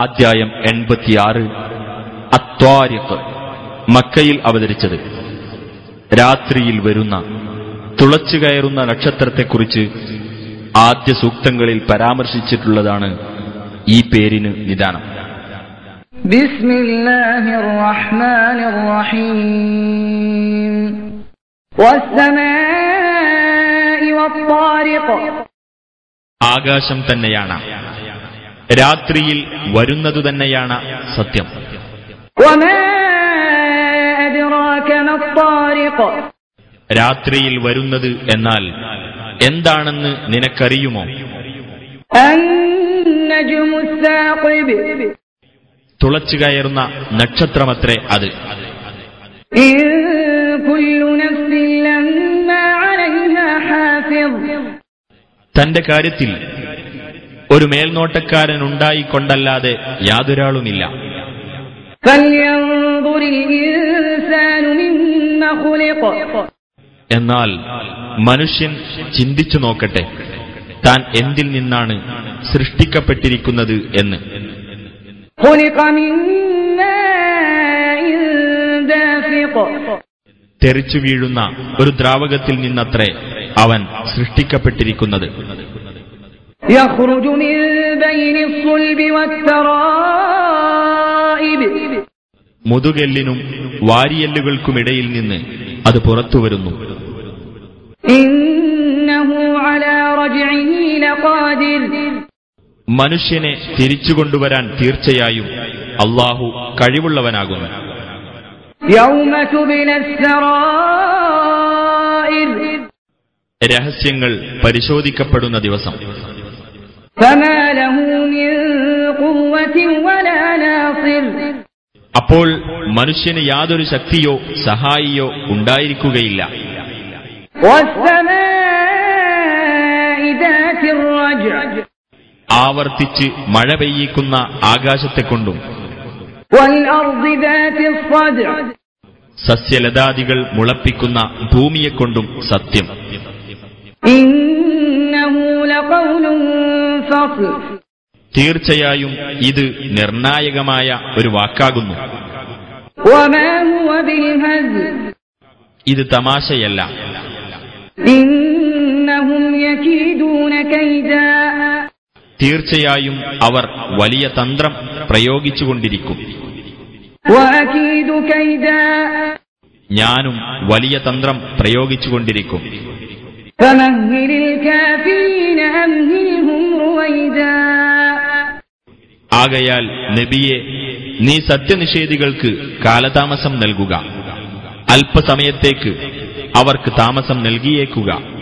അധ്യായം 86 അത്വാരിഖ്. മക്കയിൽ അവതരിച്ചത്. രാത്രിയിൽ വരുന്ന തുളച്ചുകയറുന്ന നക്ഷത്രത്തെക്കുറിച്ച് ആദ്യ സൂക്തങ്ങളിൽ പരാമർശിച്ചിട്ടുള്ളതാണ് ഈ പേരിന് നിദാനം. ബിസ്മില്ലാഹിർ റഹ്മാനിർ റഹീം. വസ്സമാഇ വത്വാരിഖ്. ആകാശം തന്നെയാണ്, രാത്രിയിൽ വരുന്നതു തന്നെയാണ് സത്യം. വമാ അദ്റാക മത്വാരിഖ്. രാത്രിയിൽ വരുന്നത് എന്നാൽ എന്താണെന്ന് നിനക്കറിയുമോ? അന്നജുമുസ് സാഖിബ്. തുളച്ചുകയറുന്ന നക്ഷത്രമത്രേ അത്. ഇൻ കുല്ലു നഫ്സിൻ ലമ്മാ അലൈഹാ ഹാഫിദ്. തന്റെ കാര്യത്തിൽ ഒരു മേൽനോട്ടക്കാരനുണ്ടായിക്കൊണ്ടല്ലാതെ യാതൊരാളുമില്ല. ഫൽയൻദുറിൽ ഇൻസാനു മിമ്മാ ഖുലിഖ. എന്നാൽ മനുഷ്യൻ ചിന്തിച്ചു നോക്കട്ടെ, താൻ എന്തിൽ നിന്നാണ് സൃഷ്ടിക്കപ്പെട്ടിരിക്കുന്നത് എന്ന്. ഖുലിഖ മിൻ മാഇൻ ദാഫിഖ്. തെറിച്ചു വീഴുന്ന ഒരു ദ്രാവകത്തിൽ നിന്നത്രേ അവൻ സൃഷ്ടിക്കപ്പെട്ടിരിക്കുന്നത്. യഖ്റുജു മിൻ ബൈനി സ്സുൽബി വത്തറായിബ്. മുതുകെല്ലിനും വാരിയെല്ലുകൾക്കുമിടയിൽ നിന്ന് അത് പുറത്തുവരുന്നു. ഇന്നഹു അലാ റജ്ഇഹി ലഖാദിർ. മനുഷ്യനെ തിരിച്ചുകൊണ്ടുവരാൻ തീർച്ചയായും അല്ലാഹു കഴിവുള്ളവനാകുന്നു. യൗമ തുബ്ലസ് സറായിർ. രഹസ്യങ്ങൾ പരിശോധിക്കപ്പെടുന്ന ദിവസം. ഫമാ ലഹു മിൻ ഖുവ്വത്തിൻ വലാ നാസിർ. അപ്പോൾ മനുഷ്യന് യാതൊരു ശക്തിയോ സഹായിയോ ഉണ്ടായിരിക്കുകയില്ല. വസ്സമാഇ ദാതിർ റജ്അ്. ആവർത്തിച്ച് മഴ പെയ്യിക്കുന്ന ആകാശത്തെക്കൊണ്ടും വൽ അർദി ദാതിസ് സദ്അ്. സസ്യലതാദികൾ മുളപ്പിക്കുന്ന ഭൂമിയെക്കൊണ്ടും സത്യം. ഇന്നഹു ലഖൗലുൻ ഫസ്ൽ. തീർച്ചയായും ഇത് നിർണായകമായ ഒരു വാക്കാകുന്നു. വമാ ഹുവ ബിൽ ഹസ്ൽ. ഇത് തമാശയല്ല. ഇന്നഹും യകീദൂന കൈദാ. തീർച്ചയായും അവർ വലിയ തന്ത്രം പ്രയോഗിച്ചുകൊണ്ടിരിക്കും. വഅകീദു കൈദാ. ഞാനും വലിയ തന്ത്രം പ്രയോഗിച്ചുകൊണ്ടിരിക്കും. ഫമഹ്ഹിലിൽ കാഫിരീന അംഹിൽഹും റുവൈദാ. ആകയാൽ നബിയെ, നീ സത്യനിഷേധികൾക്ക് കാലതാമസം നൽകുക. അല്പസമയത്തേക്ക് അവർക്ക് താമസം നൽകിയേക്കുക.